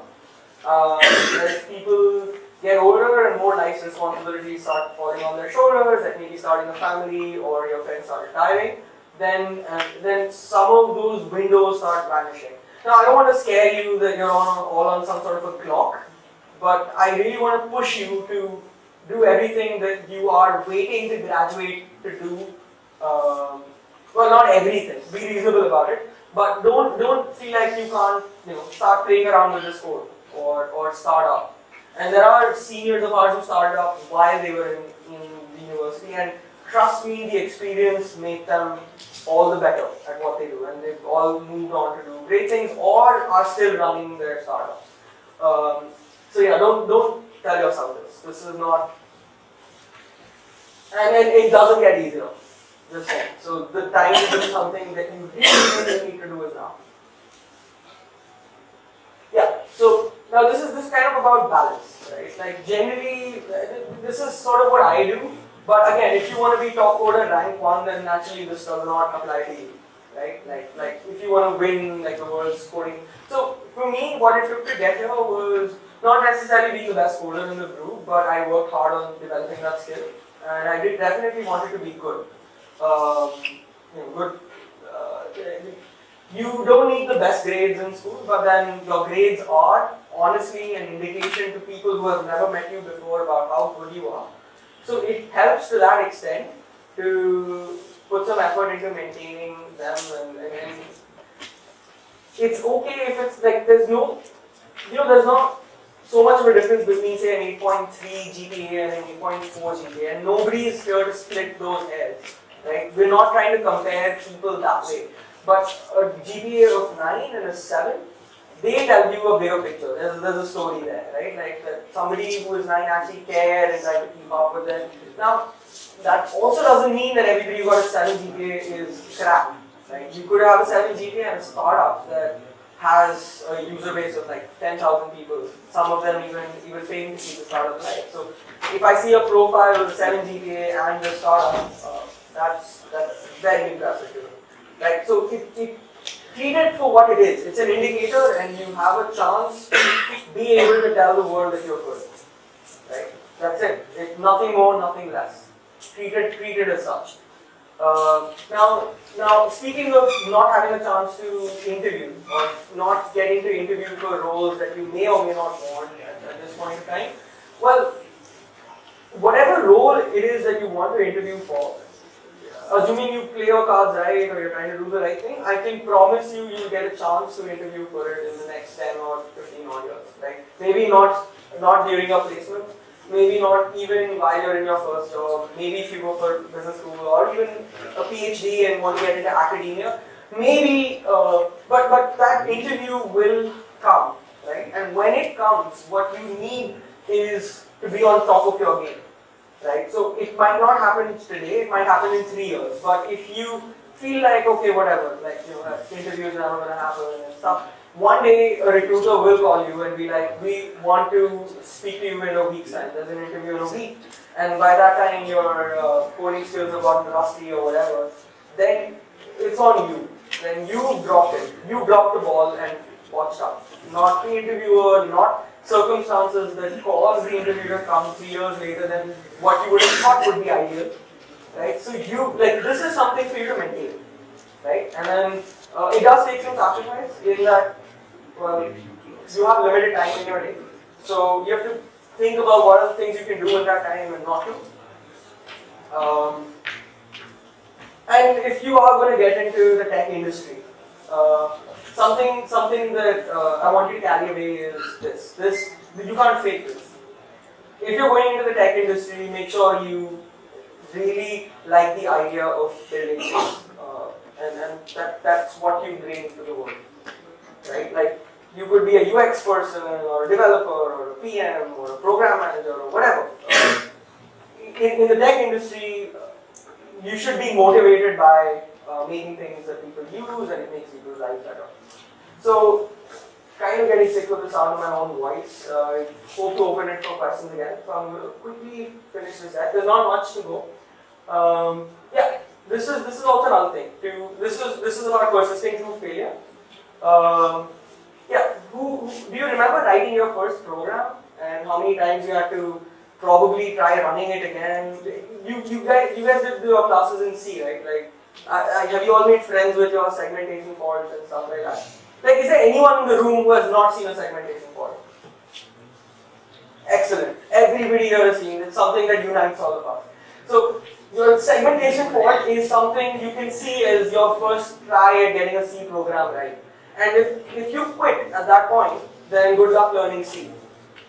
As people get older and more life responsibilities start falling on their shoulders, like maybe starting a family or your friends start retiring, then some of those windows start vanishing. Now, I don't want to scare you that you're all on some sort of a clock, but I really want to push you to do everything that you are waiting to graduate to do. Well, not everything. Be reasonable about it, but don't feel like you can't, start playing around with this code or start up. And there are seniors of ours who started up while they were in the university, and trust me, the experience made them all the better at what they do, and they've all moved on to do great things or are still running their startups. So yeah, don't tell yourself this. This is not, and it doesn't get easier. Just saying. So the time to do something that you really need to do is now. Yeah. So now this is kind of about balance, right? Like generally, this is sort of what I do. But again, if you want to be top coder rank 1, then naturally this does not apply to you, right? Like if you want to win like the world's coding. So for me, what it took to get here was not necessarily being the best coder in the group, but I worked hard on developing that skill, and I did definitely wanted to be good. You don't need the best grades in school, but then your grades are honestly an indication to people who have never met you before about how good you are. So it helps to that extent to put some effort into maintaining them, and it's okay if it's like there's not so much of a difference between say an 8.3 GPA and an 8.4 GPA, and nobody is here to split those hairs. right? We're not trying to compare people that way. But a GPA of 9 and a 7, they tell you a bigger picture. There's a story there, right? Like that somebody who is 9 actually cared and tried to keep up with it. Now, that also doesn't mean that everybody who got a 7 GPA is crap, right? You could have a 7 GPA and a startup that has a user base of like 10,000 people. Some of them even paying to keep the startup alive. So if I see a profile with a 7 GPA and a startup, that's very impressive to me. Right? So treat it for what it is. It's an indicator, and you have a chance to be able to tell the world that you're good. Right? That's it. It's nothing more, nothing less. Treat it as such. Now, speaking of not having a chance to interview or not getting to interview for roles that you may or may not want at this point in time, well, whatever role it is that you want to interview for, assuming you play your cards right or you're trying to do the right thing, I can promise you'll get a chance to interview for it in the next 10 or 15 odd years. Right? Maybe not during your placement, maybe not even while you're in your first job, maybe if you go for business school or even a PhD and want to get into academia, maybe, but that interview will come, right? And when it comes, what you need is to be on top of your game. Right? So it might not happen today, it might happen in 3 years, but if you feel like, okay, whatever, like, interviews are never going to happen and stuff, one day a recruiter will call you and be like, we want to speak to you in a week's time, there's an interview in a week, and by that time your coding skills have gotten rusty or whatever, then it's on you. Then you dropped it. You dropped the ball and watched out. Not the interviewer, not circumstances that cause the interview to come 3 years later than what you would have thought would be ideal, right? So this is something for you to maintain, right? And then it does take some sacrifice in that, well, you have limited time in your day, so you have to think about what are the things you can do in that time and not do. And if you are going to get into the tech industry, something that I want you to carry away is this. You can't fake this. If you're going into the tech industry, make sure you really like the idea of building things, and that's what you bring to the world, right? Like you could be a UX person or a developer or a PM or a program manager or whatever. In the tech industry, you should be motivated by making things that people use and it makes people's lives better. So, kind of getting sick with the sound of my own voice. I hope to open it for questions again. So I'm going to quickly finish this up. There's not much to go. Yeah, this is also another thing. This is about persisting through failure. Yeah, do you remember writing your first program and how many times you had to probably try running it again? You guys did your classes in C, right? Like, have you all made friends with your segmentation faults and stuff like that? Like, is there anyone in the room who has not seen a segmentation fault? Excellent. Everybody here has seen it. It's something that unites all of us. So, your segmentation fault is something you can see as your first try at getting a C program right. And if you quit at that point, then good luck learning C.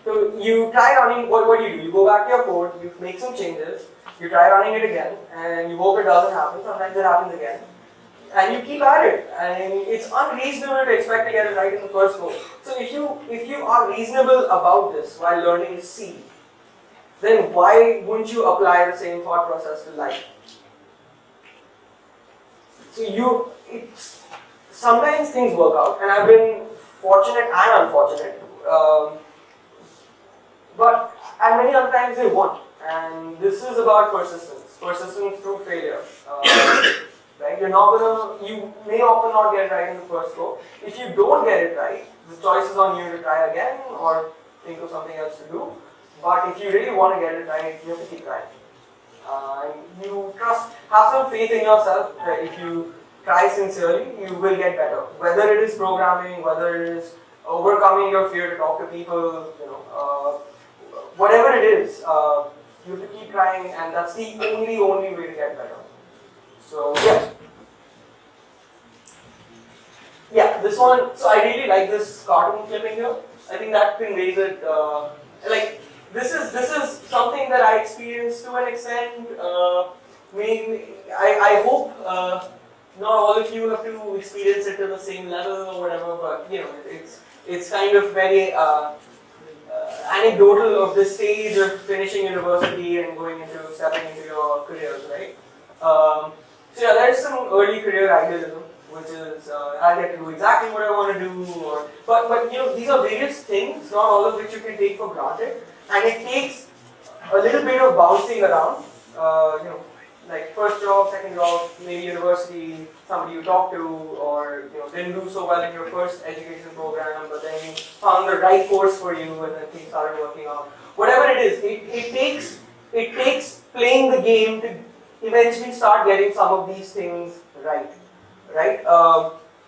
So, you try running, what do? You go back to your code, you make some changes, you try running it again, and you hope it doesn't happen. Sometimes it happens again. And you keep at it, and it's unreasonable to expect to get it right in the first go. So if you are reasonable about this while learning C, then why wouldn't you apply the same thought process to life? So sometimes things work out, and I've been fortunate and unfortunate, but many other times they won't. And this is about persistence through failure. Right? You may often not get it right in the first go. If you don't get it right, the choice is on you to try again or think of something else to do. But if you really want to get it right, you have to keep trying. Have some faith in yourself that if you try sincerely, you will get better. Whether it is programming, whether it is overcoming your fear to talk to people, whatever it is, you have to keep trying, and that's the only way to get better. So yeah, this one. So I really like this cartoon clipping here. I think that conveys it. This is something that I experienced to an extent. I hope not all of you have to experience it to the same level or whatever, but it's kind of very anecdotal of the stage of finishing university and stepping into your careers, right? So yeah, there's some early career idealism, which is I get to do exactly what I want to do, but these are various things, not all of which you can take for granted, and it takes a little bit of bouncing around, like first job, second job, maybe university, somebody you talk to, or didn't do so well in your first education program, but then you found the right course for you, and then things started working out. Whatever it is, it takes playing the game to eventually start getting some of these things right.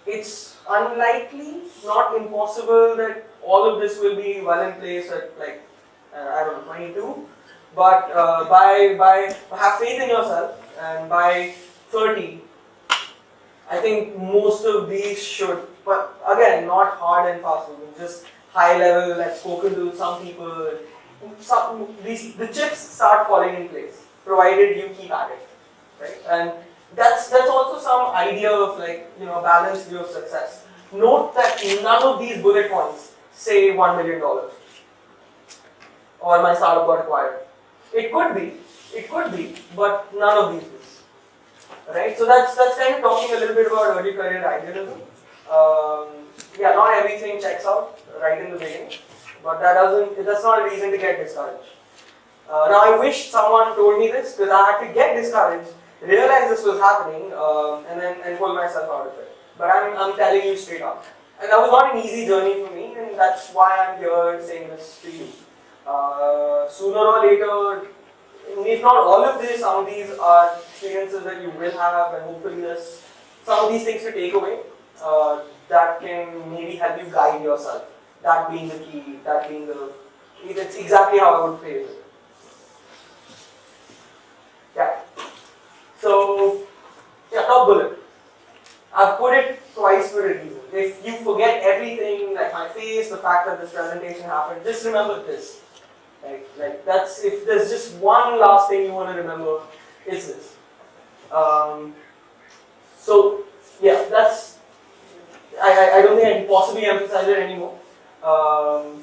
It's unlikely, not impossible, that all of this will be well in place at I don't know, 22. But have faith in yourself, and by 30, I think most of these should. But again, not hard and fast rules, just high level. I've spoken to some people. The chips start falling in place, provided you keep at it, right? And that's also some idea of balanced view of success. Note that none of these bullet points say $1 million or my startup got acquired. It could be, but none of these do. Right? So that's kind of talking a little bit about early career idealism. Not everything checks out right in the beginning, but that's not a reason to get discouraged. Now I wish someone told me this, because I had to get discouraged, realize this was happening, and pull myself out of it. But I'm telling you straight up. And that was not an easy journey for me, and that's why I'm here saying this to you. Sooner or later, if not all of this, some of these are experiences that you will have, and hopefully there's some of these things to take away that can maybe help you guide yourself. That being the key, it's exactly how I would phrase it. Yeah. So, top bullet. I've put it twice for a reason. If you forget everything, like my face, the fact that this presentation happened, just remember this. That's, if there's just one last thing you want to remember, it's this. That's, I don't think I can possibly emphasize it anymore. Try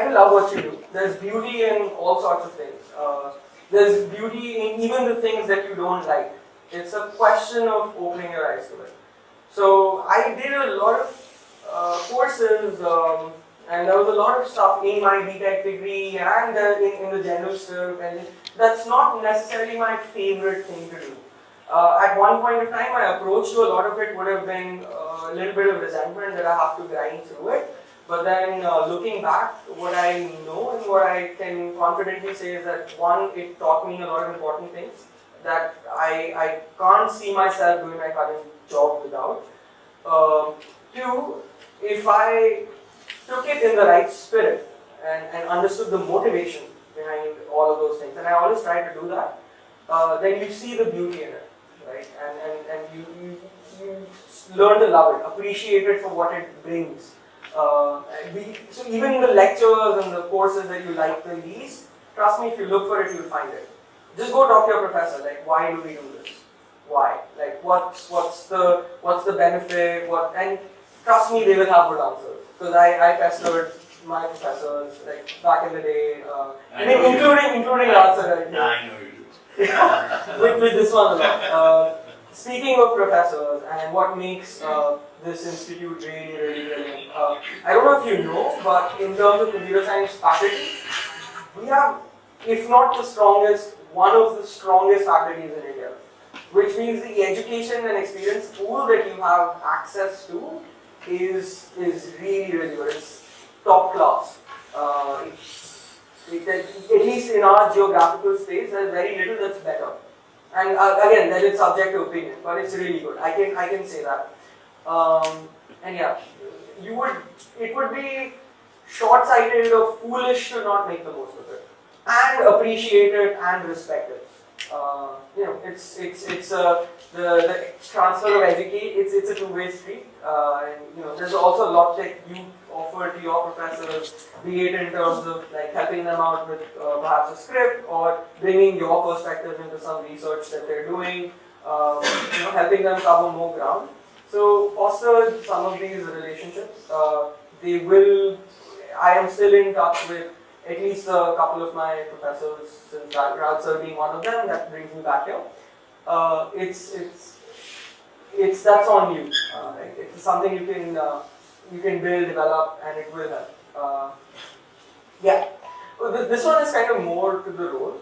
to love what you do. There's beauty in all sorts of things. There's beauty in even the things that you don't like. It's a question of opening your eyes to it. So I did a lot of courses, and there was a lot of stuff in my BTech degree and in the general stuff, and that's not necessarily my favorite thing to do. At one point of time, my approach to a lot of it would have been a little bit of resentment that I have to grind through it. But then looking back, what I know and what I can confidently say is that one, it taught me a lot of important things that I can't see myself doing my current job without. Two, if I took it in the right spirit and understood the motivation behind all of those things, and I always try to do that, then you see the beauty in it, right? And you learn to love it, appreciate it for what it brings. So even in the lectures and the courses that you like the least, trust me, if you look for it, you'll find it. Just go talk to your professor, why do we do this? Why? What's the benefit? And trust me, they will have good answers. Because I pestered my professors back in the day, including answer. Yeah, I know you do. with this one a lot. Speaking of professors and what makes this institute really, really brilliant, I don't know if you know, but in terms of computer science faculty, we have, if not the strongest, one of the strongest faculties in India. Which means the education and experience pool that you have access to is really, really good. It's top class. At least in our geographical space, there's very little that's better. And again, that is subject to opinion, but it's really good. I can say that. And yeah, it would be short-sighted or foolish to not make the most of it, and appreciate it and respect it. The transfer of education. It's a two-way two-way street. And there's also a lot that you offer to your professors, be it in terms of like helping them out with perhaps a script or bringing your perspective into some research that they're doing, helping them cover more ground. So foster some of these relationships. I am still in touch with at least a couple of my professors, since Raj Ayyar being one of them, that brings me back here. That's on you. Right? It's something you can build, develop, and it will help. This one is kind of more to the role,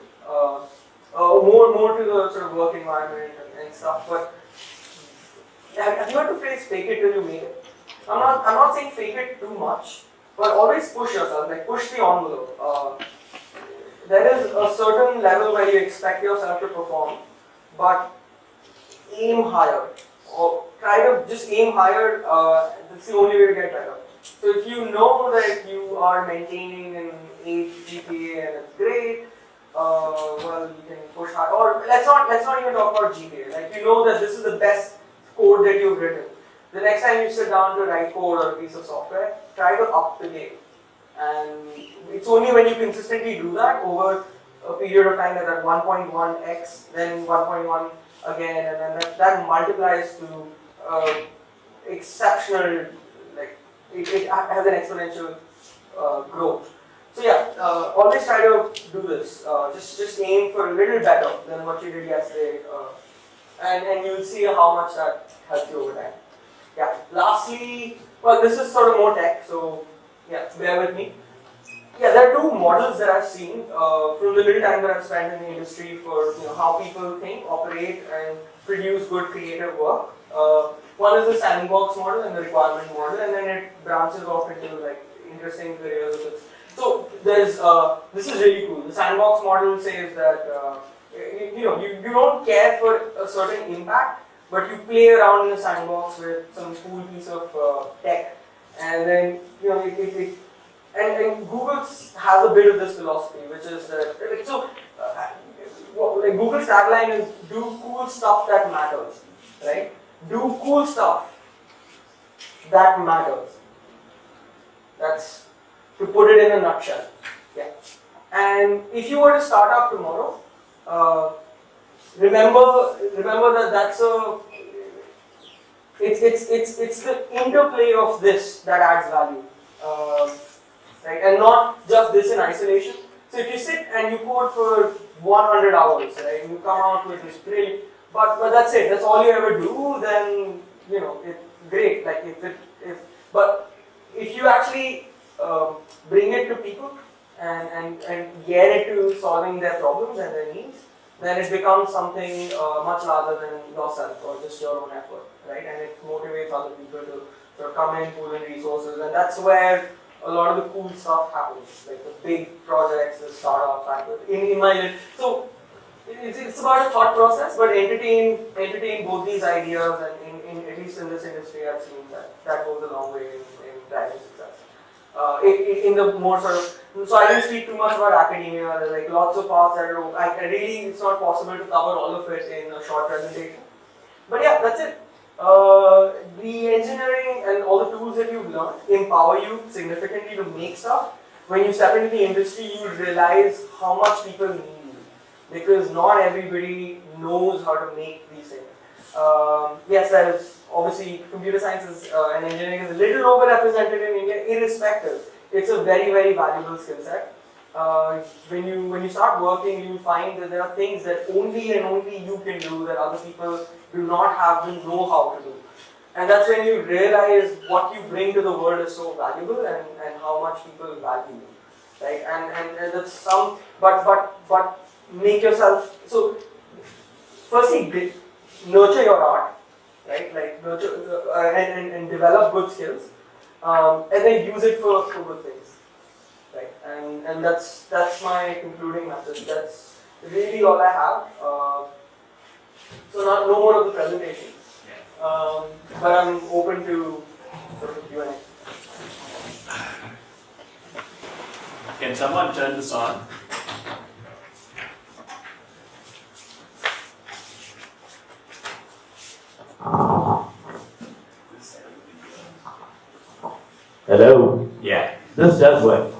more to the sort of work environment and stuff. But have you heard the phrase "fake it till you make it"? I'm not saying fake it too much, but always push yourself, like push the envelope. There is a certain level where you expect yourself to perform, but aim higher, or try to just aim higher. That's the only way to get better. So if you know that you are maintaining an 8 GPA and it's great, well, you can push hard. Or let's not even talk about GPA. Like, you know that this is the best code that you've written. The next time you sit down to write code or a piece of software, try to up the game. And it's only when you consistently do that over a period of time, that 1.1x, then 1.1 again, and then that multiplies to exceptional, like it has an exponential growth. So yeah, always try to do this. Just aim for a little better than what you did yesterday, and you'll see how much that helps you over time. Yeah. Lastly, well, this is sort of more tech, so yeah, bear with me. Yeah, there are two models that I've seen from the little time that I've spent in the industry for how people think, operate, and produce good creative work. One is the sandbox model and the requirement model, and then it branches off into like interesting careers of its. So there's this is really cool. The sandbox model says that you don't care for a certain impact, but you play around in the sandbox with some cool piece of tech, and then and Google has a bit of this philosophy, which is that Google's tagline is "Do cool stuff that matters," right? Do cool stuff that matters. That's to put it in a nutshell. Yeah. And if you were to start up tomorrow, remember that that's it's the interplay of this that adds value. Right? And not just this in isolation. So if you sit and you code for 100 hours, right, and you come out with this brilliant, but that's it. That's all you ever do. Then it's great. Like but if you actually bring it to people and get it to solving their problems and their needs, then it becomes something much larger than yourself or just your own effort, right? And it motivates other people to sort of come in, pull in resources, and that's where a lot of the cool stuff happens, like the big projects, the startups, in my so it's about a thought process, but entertain both these ideas, and in at least in this industry, I've seen that goes a long way in driving success. In the more sort of, so I didn't speak too much about academia. There's like lots of paths that it's not possible to cover all of it in a short presentation. But yeah, that's it. The engineering and all the tools that you've learned empower you significantly to make stuff. When you step into the industry, you realize how much people need you, because not everybody knows how to make these things. Yes, there is obviously computer science and engineering is a little overrepresented in India. Irrespective, it's a very, very valuable skill set. When you start working, you find that there are things that only and only you can do that other people do not have the know-how to do. And that's when you realize what you bring to the world is so valuable and how much people value you, right? And that's some, but make yourself, so firstly nurture your art, right? Like nurture and develop good skills, and then use it for good things, right? And that's my concluding message. That's really all I have. So no more of the presentation, but I'm open to sort of Q&A. Can someone turn this on? Hello. Yeah. This does work.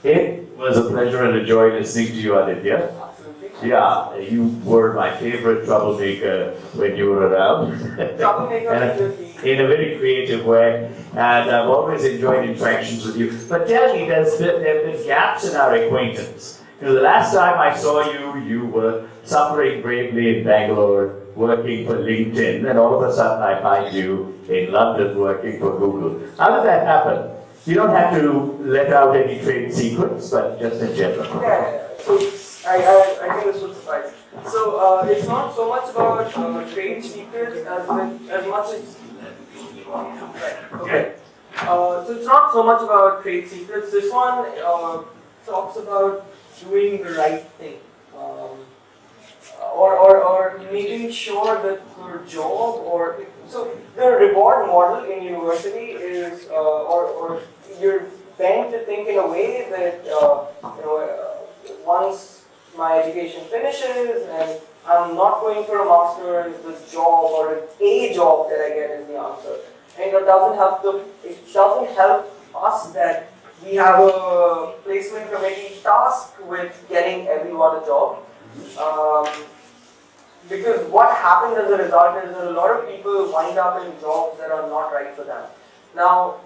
It was a pleasure and a joy listening to you, Aditya. Absolutely. Yeah, you were my favorite troublemaker when you were around. Troublemaker And in a very creative way. And I've always enjoyed interactions with you. But tell me, there have been gaps in our acquaintance. You know, the last time I saw you, you were suffering bravely in Bangalore, working for LinkedIn, and all of a sudden I find you in London working for Google. How did that happen? You don't have to let out any trade secrets, but just in general. Yeah. So I think this would suffice. So it's not so much about trade secrets as much as okay. So it's not so much about trade secrets. This one talks about doing the right thing, or making sure that your job or so the reward model in university is or you're bent to think in a way that once my education finishes and I'm not going for a master's, the job or a job that I get is the answer. And it doesn't help us that we have a placement committee tasked with getting everyone a job. Because what happens as a result is that a lot of people wind up in jobs that are not right for them. Now,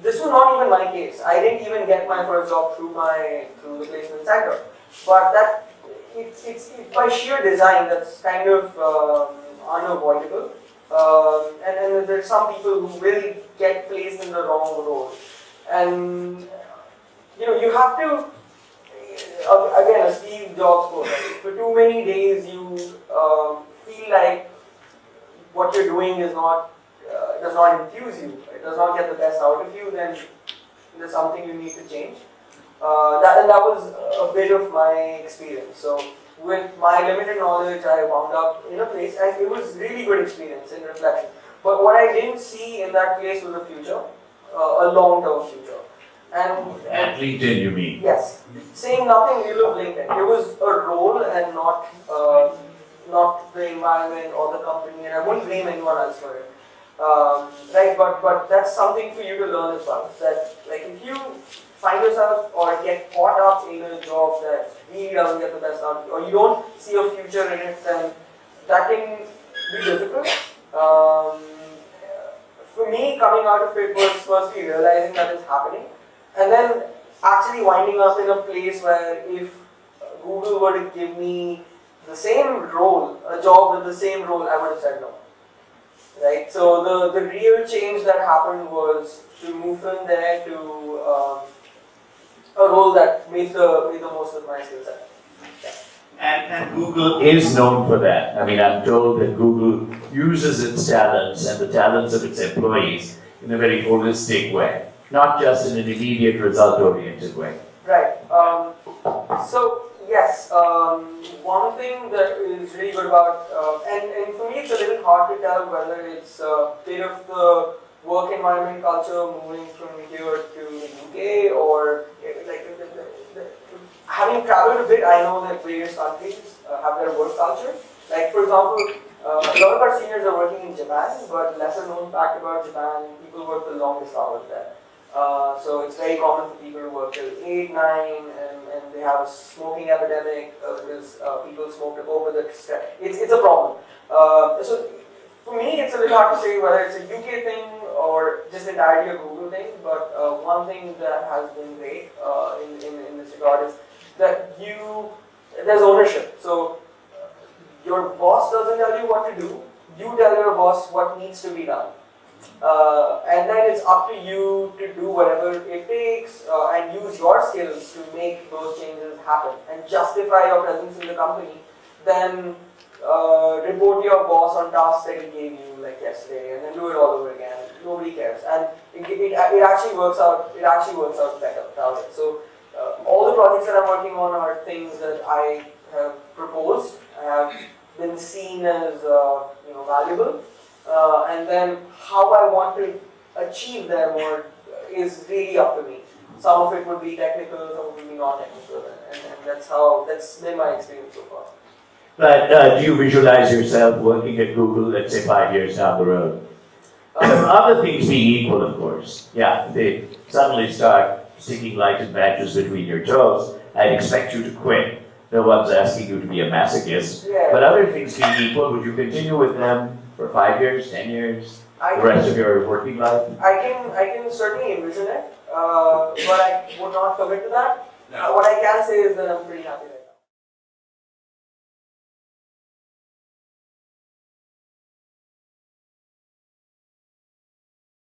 this was not even my case. I didn't even get my first job through the placement center. But it's by sheer design that's kind of unavoidable. And there's some people who will get placed in the wrong role. And you have to, again, a Steve Jobs quote, right? For too many days you feel like what you're doing is not does not infuse you, it does not get the best out of you, then there's something you need to change. That was a bit of my experience. So with my limited knowledge, I wound up in a place, and it was really good experience in reflection. But what I didn't see in that place was a future, a long-term future. And At LinkedIn, you mean? yes, saying nothing ill of LinkedIn. It was a role and not the environment or the company, and I wouldn't blame anyone else for it. Right, but that's something for you to learn as well. That like if you find yourself or get caught up in a job that really doesn't get the best out of you, or you don't see a future in it, then that can be difficult. For me, coming out of it was firstly realizing that it's happening, and then actually winding up in a place where if Google were to give me the same role, a job with the same role, I would have said no. Right. So the real change that happened was to move from there to a role that made the most of my skill set. And Google is known for that. I mean, I'm told that Google uses its talents and the talents of its employees in a very holistic way, not just in an immediate result-oriented way. Right. So yes, one thing that is really good about, and for me it's a little hard to tell whether it's a bit of the work environment culture moving from here to the UK or like having traveled a bit, I know that various countries have their work culture. Like for example, a lot of our seniors are working in Japan, but lesser known fact about Japan, people work the longest hours there. So it's very common for people to work till 8, 9, and they have a smoking epidemic because people smoke over the stress. It's a problem. So for me, it's a little hard to say whether it's a UK thing or just entirely a Google thing. But one thing that has been great in this regard is that there's ownership. So your boss doesn't tell you what to do. You tell your boss what needs to be done. And then it's up to you to do whatever it takes and use your skills to make those changes happen and justify your presence in the company. Then report your boss on tasks that he gave you like yesterday, and then do it all over again. Nobody cares, and it actually works out. It actually works out better that way. So all the projects that I'm working on are things that I have proposed, have been seen as valuable. And then how I want to achieve them is really up to me. Some of it would be technical, some of it would be non-technical, and that's been my experience so far. But do you visualize yourself working at Google, let's say 5 years down the road? Other things being equal, of course. Yeah, they suddenly start sticking lighted matches between your toes. I'd expect you to quit. No one's asking you to be a masochist. Yeah. But other things being equal, would you continue with them for 5 years, 10 years, the rest of your working life? I can certainly envision it, but I would not commit to that. What I can say is that I'm pretty happy.